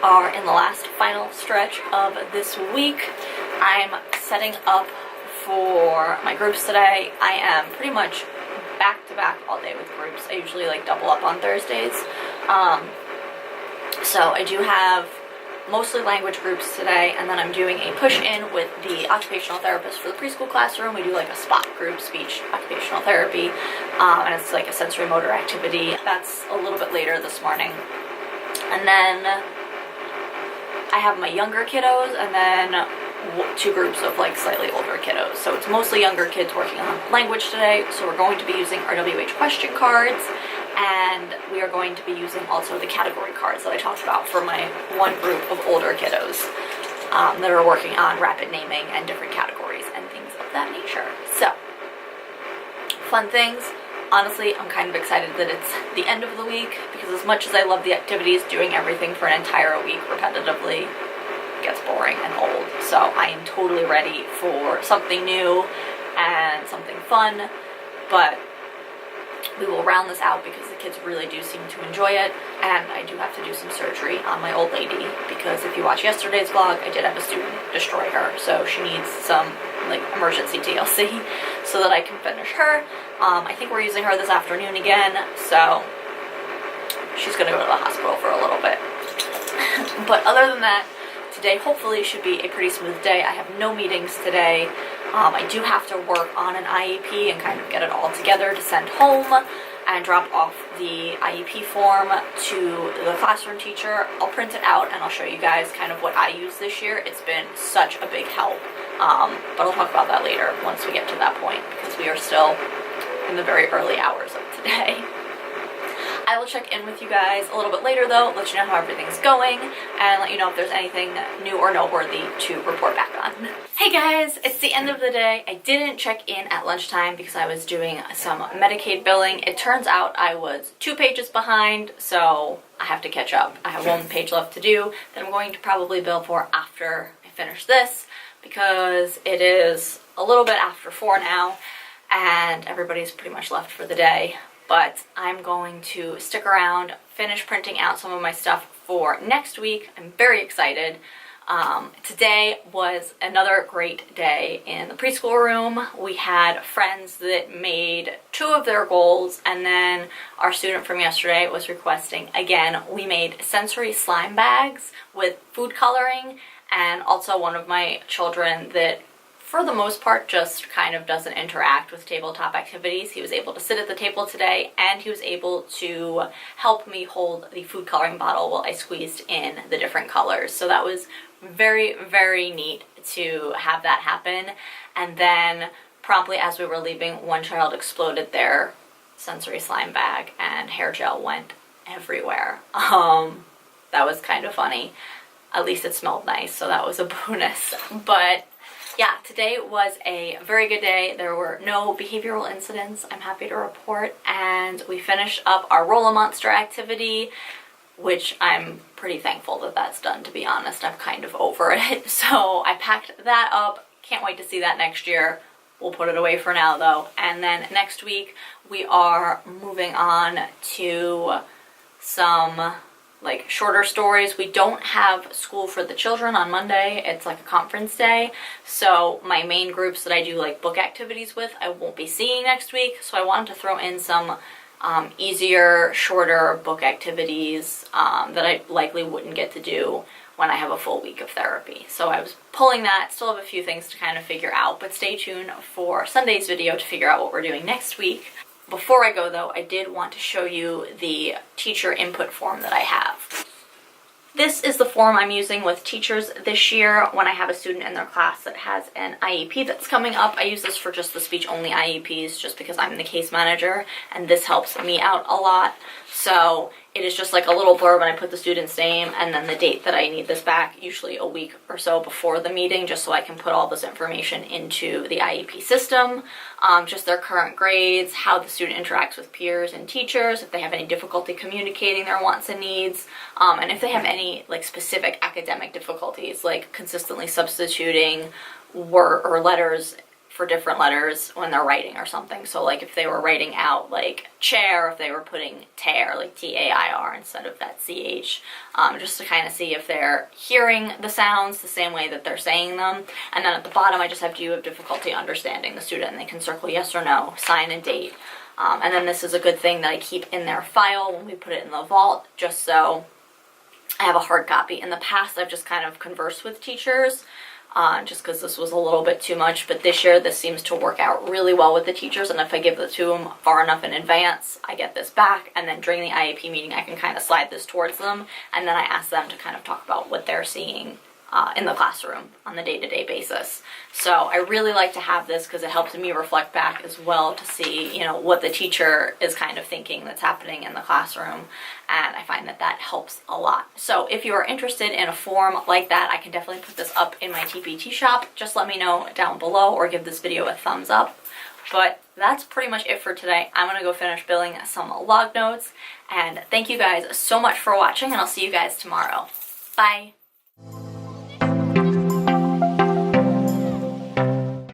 are in the last final stretch of this week. I'm setting up for my groups today. I am pretty much back to back all day with groups. I usually like double up on Thursdays. So I do have mostly language groups today, and then I'm doing a push-in with the occupational therapist for the preschool classroom. We do like a spot group, speech occupational therapy, and it's like a sensory motor activity. That's a little bit later this morning. And then I have my younger kiddos, and then two groups of like slightly older kiddos. So it's mostly younger kids working on language today. So we're going to be using our WH question cards, and we are going to be using also the category cards that I talked about for my one group of older kiddos that are working on rapid naming and different categories and things of that nature. So, fun things. Honestly, I'm kind of excited that it's the end of the week, because as much as I love the activities, doing everything for an entire week repetitively gets boring and old. So I am totally ready for something new and something fun, but we will round this out because the kids really do seem to enjoy it, and I do have to do some surgery on my old lady, because if you watch yesterday's vlog, I did have a student destroy her, so she needs some like emergency TLC so that I can finish her. I think we're using her this afternoon again, so she's gonna go to the hospital for a little bit. But other than that, today hopefully should be a pretty smooth day. I have no meetings today. I do have to work on an IEP and kind of get it all together to send home and drop off the IEP form to the classroom teacher. I'll print it out and I'll show you guys kind of what I use this year. It's been such a big help, but I'll talk about that later once we get to that point, because we are still in the very early hours of today. I will check in with you guys a little bit later though, let you know how everything's going, and let you know if there's anything new or noteworthy to report back on. Hey guys, it's the end of the day. I didn't check in at lunchtime because I was doing some Medicaid billing. It turns out I was 2 pages behind, so I have to catch up. I have 1 page left to do that I'm going to probably bill for after I finish this, because it is a little bit after 4 now and everybody's pretty much left for the day. But I'm going to stick around, finish printing out some of my stuff for next week. I'm very excited. Today was another great day in the preschool room. We had friends that made 2 of their goals, and then our student from yesterday was requesting again. We made sensory slime bags with food coloring, and also one of my children that for the most part just kind of doesn't interact with tabletop activities. He was able to sit at the table today, and he was able to help me hold the food coloring bottle while I squeezed in the different colors. So that was very, very neat to have that happen. And then promptly as we were leaving, one child exploded their sensory slime bag and hair gel went everywhere. That was kind of funny. At least it smelled nice, so that was a bonus. But yeah, today was a very good day. There were no behavioral incidents, I'm happy to report, and we finished up our Roll-A-Monster activity, which I'm pretty thankful that that's done, to be honest. I'm kind of over it. So I packed that up. Can't wait to see that next year. We'll put it away for now though. And then next week we are moving on to some like shorter stories. We don't have school for the children on Monday. It's like a conference day. So my main groups that I do like book activities with, I won't be seeing next week. So I wanted to throw in some easier, shorter book activities that I likely wouldn't get to do when I have a full week of therapy. So I was pulling that, still have a few things to kind of figure out, but stay tuned for Sunday's video to figure out what we're doing next week. Before I go though, I did want to show you the teacher input form that I have. This is the form I'm using with teachers this year when I have a student in their class that has an IEP that's coming up. I use this for just the speech-only IEPs just because I'm the case manager, and this helps me out a lot. So it is just like a little blurb, and I put the student's name and then the date that I need this back, usually a week or so before the meeting, just so I can put all this information into the IEP system. Just their current grades, how the student interacts with peers and teachers, if they have any difficulty communicating their wants and needs, and if they have any like specific academic difficulties, like consistently substituting word or letters for different letters when they're writing or something. So like if they were writing out like chair, if they were putting tear, like T-A-I-R instead of that C-H, just to kind of see if they're hearing the sounds the same way that they're saying them. And then at the bottom I just have, do you have difficulty understanding the student? And they can circle yes or no, sign and date. And then this is a good thing that I keep in their file when we put it in the vault, just so I have a hard copy. In the past I've just kind of conversed with teachers, just because this was a little bit too much, but this year this seems to work out really well with the teachers, and if I give it to them far enough in advance, I get this back, and then during the IEP meeting I can kind of slide this towards them, and then I ask them to kind of talk about what they're seeing in the classroom on the day-to-day basis. So I really like to have this because it helps me reflect back as well to see, you know, what the teacher is kind of thinking that's happening in the classroom, and I find that that helps a lot. So if you are interested in a form like that, I can definitely put this up in my TPT shop. Just let me know down below or give this video a thumbs up. But that's pretty much it for today. I'm gonna go finish building some log notes, and thank you guys so much for watching, and I'll see you guys tomorrow. Bye!